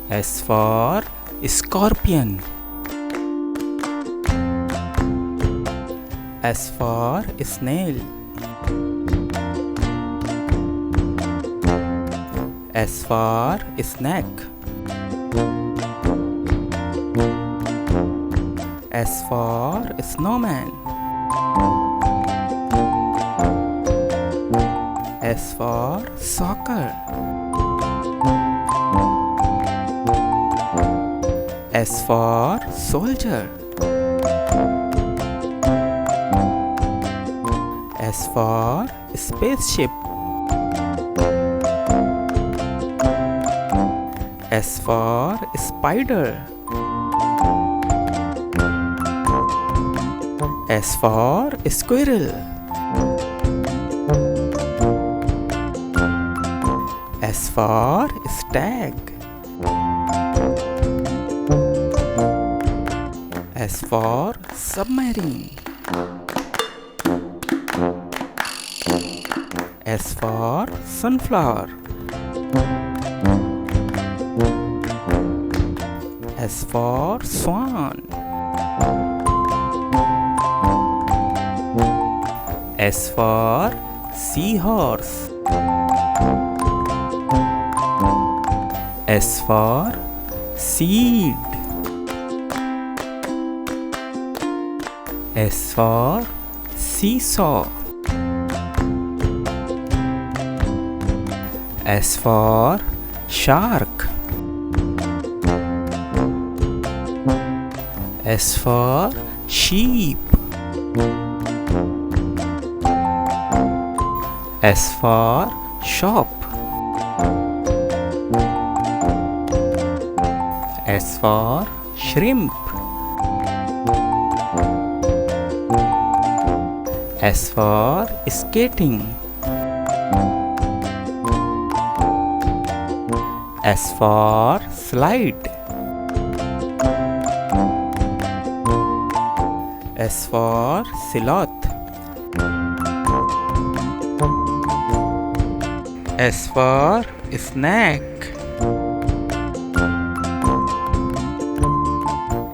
S for scorpion. S for snail. S for snake. S for snowman. S for soccer. S for soldier. S for spaceship. S for spider. S for squirrel. S for stag. S for submarine. S for sunflower. S for swan. S for seahorse. S for seed. S for seesaw. S for shark. S for sheep. S for shop. S for shrimp. S for skating. S for slide. S for sloth. S for snake.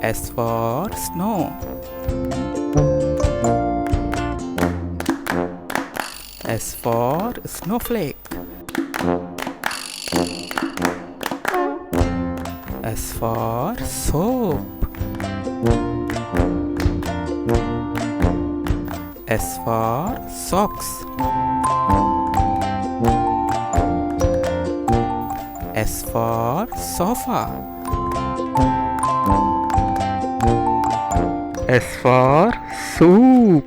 S for snow. S for snowflake. S for soap. S for socks. S for sofa. S for soup.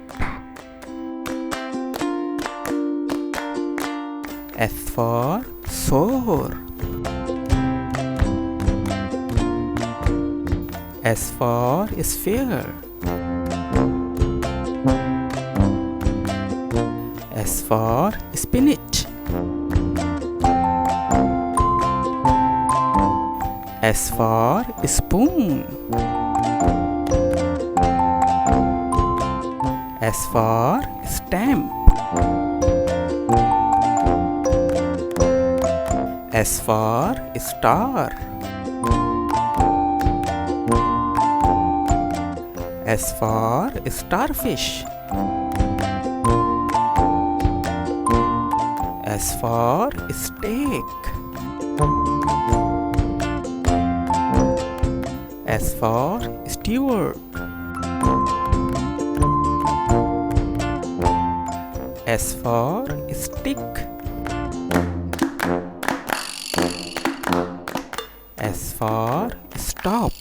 S for sore. S for sphere. S for spinach. S for spoon. S for stamp. S for star. S for starfish. S for steak. S for steward. S for stick. S for stop.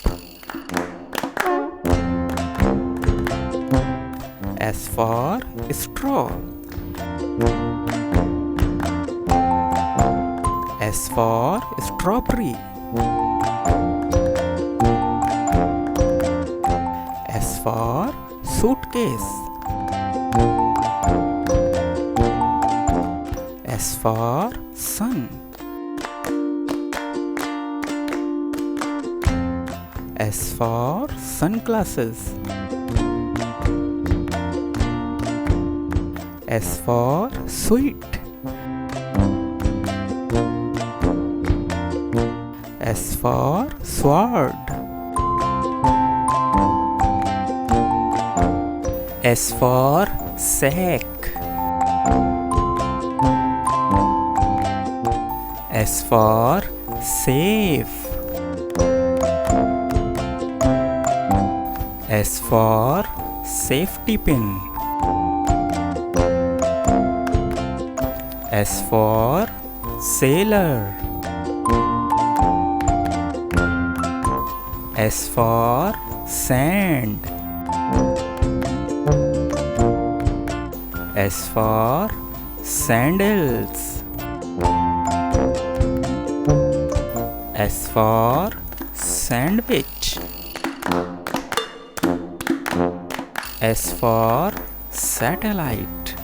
S for straw. S for strawberry. S for suitcase. S for sun. S for sunglasses. S for sweet. S for sword. S for sack. S for safe. S for safety pin. S for sailor. S for sand. S for sandals. S for sandwich. S for satellite.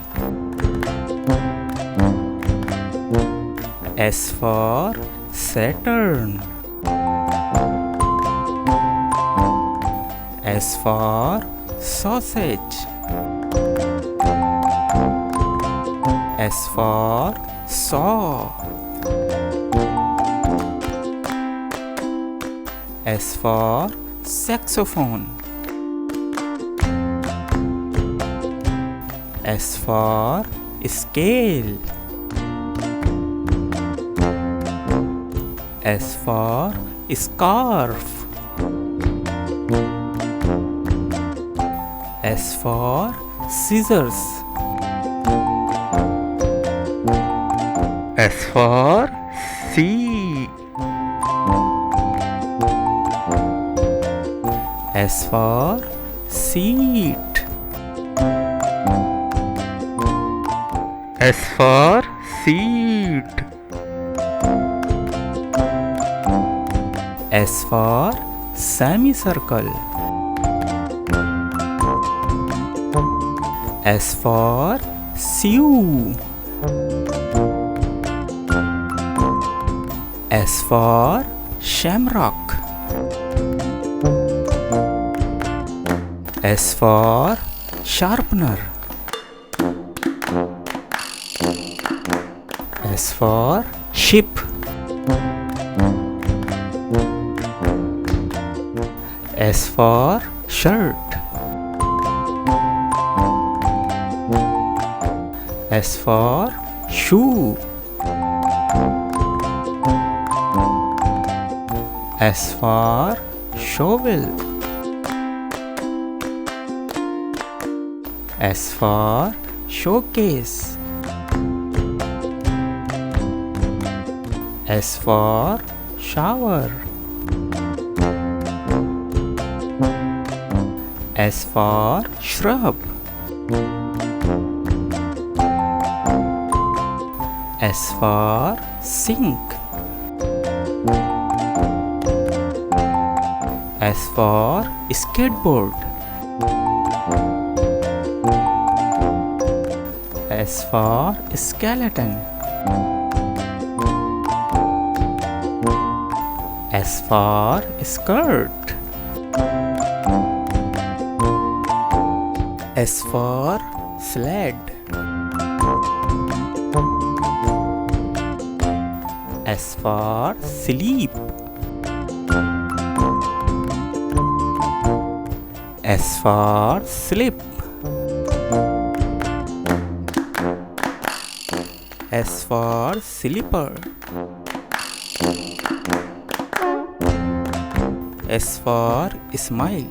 S for Saturn. S for sausage. S for saw. S for saxophone. S for scale. S for scarf. S for scissors. S for sea. S for seat. S for seat. S for semicircle. S for shoe. S for shamrock. S for sharpener. S for ship. S for shirt. S for shoe. S for shovel. S for showcase. S for shower. S for shrub. S for sink. S for skateboard. S for skeleton. S for skirt. S for sled. S for sleep. S for slip. S for slipper. S for smile.